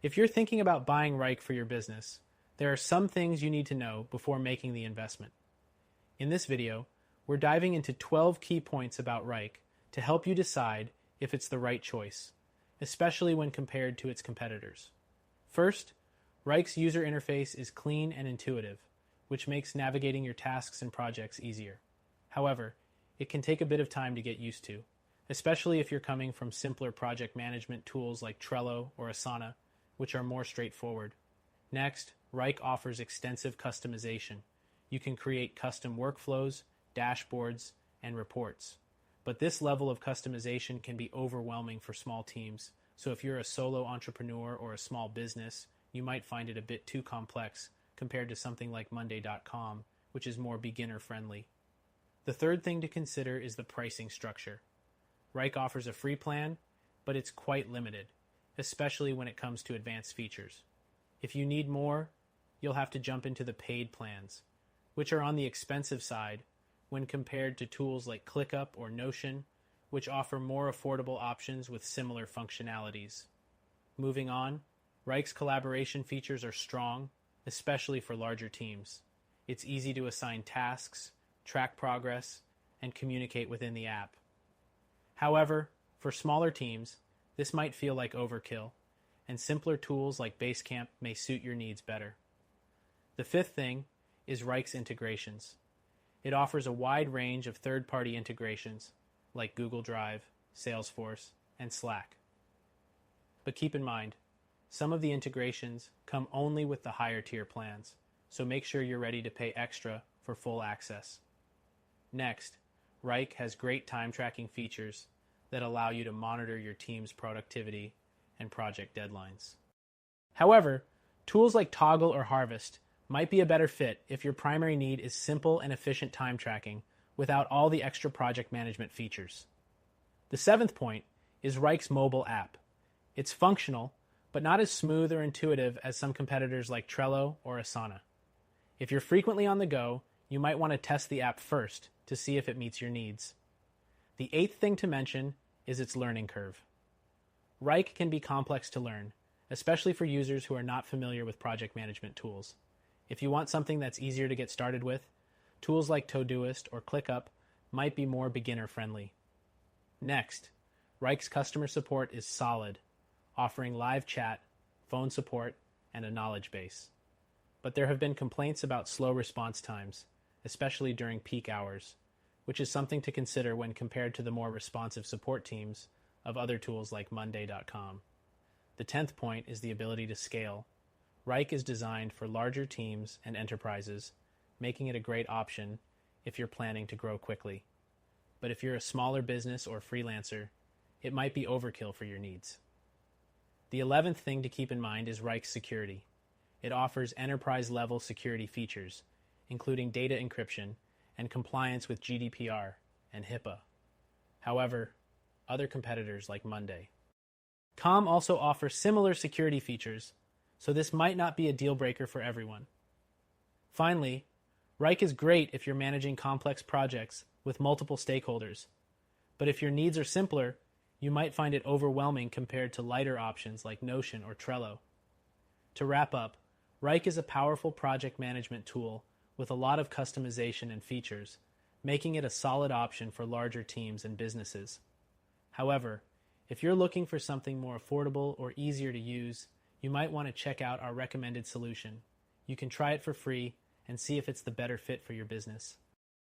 If you're thinking about buying Wrike for your business, there are some things you need to know before making the investment. In this video, we're diving into 12 key points about Wrike to help you decide if it's the right choice, especially when compared to its competitors. First, Wrike's user interface is clean and intuitive, which makes navigating your tasks and projects easier. However, it can take a bit of time to get used to, especially if you're coming from simpler project management tools like Trello or Asana, which are more straightforward. Next, Wrike offers extensive customization. You can create custom workflows, dashboards, and reports. But this level of customization can be overwhelming for small teams, so if you're a solo entrepreneur or a small business, you might find it a bit too complex compared to something like Monday.com, which is more beginner-friendly. The third thing to consider is the pricing structure. Wrike offers a free plan, but it's quite limited, especially when it comes to advanced features. If you need more, you'll have to jump into the paid plans, which are on the expensive side when compared to tools like ClickUp or Notion, which offer more affordable options with similar functionalities. Moving on, Wrike's collaboration features are strong, especially for larger teams. It's easy to assign tasks, track progress, and communicate within the app. However, for smaller teams, this might feel like overkill, and simpler tools like Basecamp may suit your needs better. The fifth thing is Wrike's integrations. It offers a wide range of third-party integrations like Google Drive, Salesforce, and Slack. But keep in mind, some of the integrations come only with the higher tier plans, so make sure you're ready to pay extra for full access. Next, Wrike has great time tracking features that allow you to monitor your team's productivity and project deadlines. However, tools like Toggle or Harvest might be a better fit if your primary need is simple and efficient time tracking without all the extra project management features. The seventh point is Wrike's mobile app. It's functional, but not as smooth or intuitive as some competitors like Trello or Asana. If you're frequently on the go, you might want to test the app first to see if it meets your needs. The eighth thing to mention is its learning curve. Wrike can be complex to learn, especially for users who are not familiar with project management tools. If you want something that's easier to get started with, tools like Todoist or ClickUp might be more beginner-friendly. Next, Wrike's customer support is solid, offering live chat, phone support, and a knowledge base. But there have been complaints about slow response times, especially during peak hours, which is something to consider when compared to the more responsive support teams of other tools like Monday.com. The 10th point is the ability to scale. Wrike is designed for larger teams and enterprises, making it a great option if you're planning to grow quickly. But if you're a smaller business or freelancer, it might be overkill for your needs. The 11th thing to keep in mind is Wrike's security. It offers enterprise-level security features, including data encryption and compliance with GDPR and HIPAA. However, other competitors like Monday.com also offer similar security features, so this might not be a deal breaker for everyone. Finally, Wrike is great if you're managing complex projects with multiple stakeholders, but if your needs are simpler, you might find it overwhelming compared to lighter options like Notion or Trello. To wrap up, Wrike is a powerful project management tool with a lot of customization and features, making it a solid option for larger teams and businesses. However, if you're looking for something more affordable or easier to use, you might want to check out our recommended solution. You can try it for free and see if it's the better fit for your business.